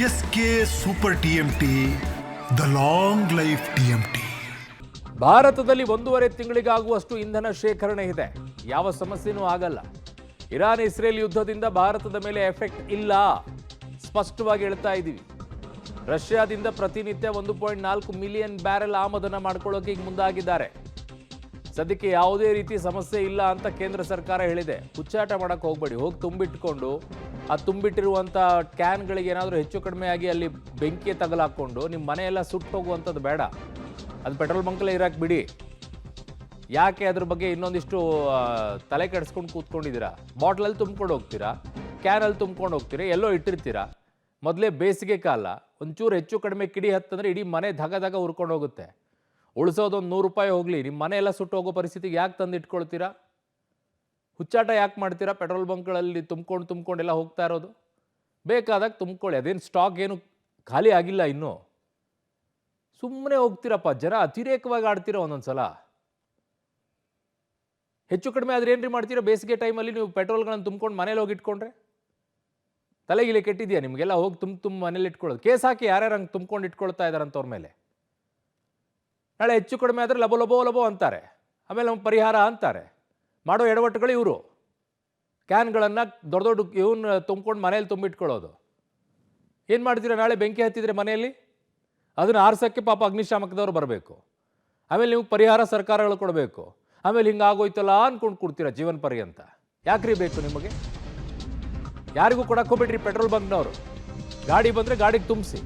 S K super TMT, the long life TMT. ಭಾರತದಲ್ಲಿ 1.5 ತಿಂಗಳಿಗಾಗುವಷ್ಟು ಇಂಧನ ಶೇಖರಣೆ ಇದೆ. ಯಾವ ಸಮಸ್ಯೆನೂ ಆಗಲ್ಲ. ಇರಾನ್ ಇಸ್ರೇಲ್ ಯುದ್ಧದಿಂದ ಭಾರತದ ಮೇಲೆ ಎಫೆಕ್ಟ್ ಇಲ್ಲ, ಸ್ಪಷ್ಟವಾಗಿ ಹೇಳ್ತಾ ಇದ್ದೀವಿ. ರಷ್ಯಾದಿಂದ ಪ್ರತಿನಿತ್ಯ 1.4 ಮಿಲಿಯನ್ ಬ್ಯಾರೆಲ್ ಆಮದನ್ನ ಮಾಡ್ಕೊಳ್ಳೋಕೆ ಈಗ ಮುಂದಾಗಿದ್ದಾರೆ. ಸದ್ಯಕ್ಕೆ ಯಾವುದೇ ರೀತಿ ಸಮಸ್ಯೆ ಇಲ್ಲ ಅಂತ ಕೇಂದ್ರ ಸರ್ಕಾರ ಹೇಳಿದೆ. ಹುಚ್ಚಾಟ ಮಾಡಕ್ಕೆ ಹೋಗ್ಬೇಡಿ. ಹೋಗಿ ತುಂಬಿಟ್ಕೊಂಡು ಆ ತುಂಬಿಟ್ಟಿರುವಂಥ ಕ್ಯಾನ್ಗಳಿಗೆ ಏನಾದರೂ ಹೆಚ್ಚು ಕಡಿಮೆ ಆಗಿ ಅಲ್ಲಿ ಬೆಂಕಿ ತಗಲಾಕೊಂಡು ನಿಮ್ಮ ಮನೆಯೆಲ್ಲ ಸುಟ್ಟು ಹೋಗುವಂಥದ್ದು ಬೇಡ. ಅದು ಪೆಟ್ರೋಲ್ ಬಂಕಲ್ಲೇ ಇರಕ್ಕೆ ಬಿಡಿ. ಯಾಕೆ ಅದ್ರ ಬಗ್ಗೆ ಇನ್ನೊಂದಿಷ್ಟು ತಲೆ ಕೆಡಿಸ್ಕೊಂಡು ಕೂತ್ಕೊಂಡಿದ್ದೀರಾ? ಬಾಟ್ಲಲ್ಲಿ ತುಂಬ್ಕೊಂಡು ಹೋಗ್ತೀರಾ, ಕ್ಯಾನಲ್ಲಿ ತುಂಬ್ಕೊಂಡು ಹೋಗ್ತೀರಾ, ಎಲ್ಲೋ ಇಟ್ಟಿರ್ತೀರಾ. ಮೊದಲೇ ಬೇಸಿಗೆ ಕಾಲ, ಒಂಚೂರು ಹೆಚ್ಚು ಕಡಿಮೆ ಕಿಡಿ ಹತ್ತಂದ್ರೆ ಇಡೀ ಮನೆ ಧಗ ಹುರ್ಕೊಂಡು ಹೋಗುತ್ತೆ. ಉಳಿಸೋದೊಂದು 100 ರೂಪಾಯಿ ಹೋಗಲಿ, ನಿಮ್ಮ ಮನೆ ಎಲ್ಲ ಸುಟ್ಟು ಹೋಗೋ ಪರಿಸ್ಥಿತಿಗೆ ಯಾಕೆ ತಂದು ಇಟ್ಕೊಳ್ತೀರಾ? ಹುಚ್ಚಾಟ ಯಾಕೆ ಮಾಡ್ತೀರಾ? ಪೆಟ್ರೋಲ್ ಬಂಕ್ಗಳಲ್ಲಿ ತುಂಬ್ಕೊಂಡೆಲ್ಲ ಹೋಗ್ತಾ ಇರೋದು. ಬೇಕಾದಾಗ ತುಂಬ್ಕೊಳ್ಳಿ, ಅದೇನು ಸ್ಟಾಕ್ ಏನು ಖಾಲಿ ಆಗಿಲ್ಲ ಇನ್ನೂ. ಸುಮ್ಮನೆ ಹೋಗ್ತೀರಪ್ಪ, ಜನ ಅತಿರೇಕವಾಗಿ ಆಡ್ತೀರಾ ಒಂದೊಂದ್ಸಲ. ಹೆಚ್ಚು ಕಡಿಮೆ ಆದ್ರೆ ಏನ್ರಿ ಮಾಡ್ತೀರಾ? ಬೇಸಿಗೆ ಟೈಮಲ್ಲಿ ನೀವು ಪೆಟ್ರೋಲ್ಗಳನ್ನು ತುಂಬ್ಕೊಂಡು ಮನೇಲಿ ಹೋಗಿ ಇಟ್ಕೊಂಡ್ರೆ ತಲೆಗಿಲೆ ಕೆಟ್ಟಿದೆಯಾ ನಿಮಗೆಲ್ಲ? ಹೋಗಿ ತುಂಬ ಮನೇಲಿ ಇಟ್ಕೊಳ್ಳೋದು. ಕೇಸ್ ಹಾಕಿ ಯಾರ್ಯಾರು ಹಂಗೆ ತುಂಬ್ಕೊಂಡು ಇಟ್ಕೊಳ್ತಾ ಇದ್ದಾರಂತವ್ರ ಮೇಲೆ. ನಾಳೆ ಹೆಚ್ಚು ಕಡಿಮೆ ಆದರೆ ಲಬೋ ಅಂತಾರೆ, ಆಮೇಲೆ ನಮ್ಮ ಪರಿಹಾರ ಅಂತಾರೆ. ಮಾಡೋ ಎಡವಟ್ಟುಗಳು ಇವರು. ಕ್ಯಾನ್ಗಳನ್ನು ದೊಡ್ಡ ಇವನ್ನ ತುಂಬ್ಕೊಂಡು ಮನೇಲಿ ತುಂಬಿಟ್ಕೊಳ್ಳೋದು. ಏನು ಮಾಡ್ತೀರಾ? ನಾಳೆ ಬೆಂಕಿ ಹತ್ತಿದ್ರೆ ಮನೆಯಲ್ಲಿ ಅದನ್ನು ಆರ್ಸೋಕ್ಕೆ ಪಾಪ ಅಗ್ನಿಶಾಮಕದವ್ರು ಬರಬೇಕು. ಆಮೇಲೆ ನೀವು ಪರಿಹಾರ ಸರ್ಕಾರಗಳು ಕೊಡಬೇಕು. ಆಮೇಲೆ ಹಿಂಗಾಗೋಯ್ತಲ್ಲ ಅಂದ್ಕೊಂಡು ಕೊಡ್ತೀರಾ ಜೀವನ ಪರ್ಯಂತ. ಯಾಕ್ರಿ ಬೇಕು ನಿಮಗೆ? ಯಾರಿಗೂ ಕೊಡಕ್ಕೆ ಹೋಗ್ಬೇಡ್ರಿ ಪೆಟ್ರೋಲ್ ಬಂಕ್ನವರು. ಗಾಡಿ ಬಂದರೆ ಗಾಡಿಗೆ ತುಂಬಿಸಿ.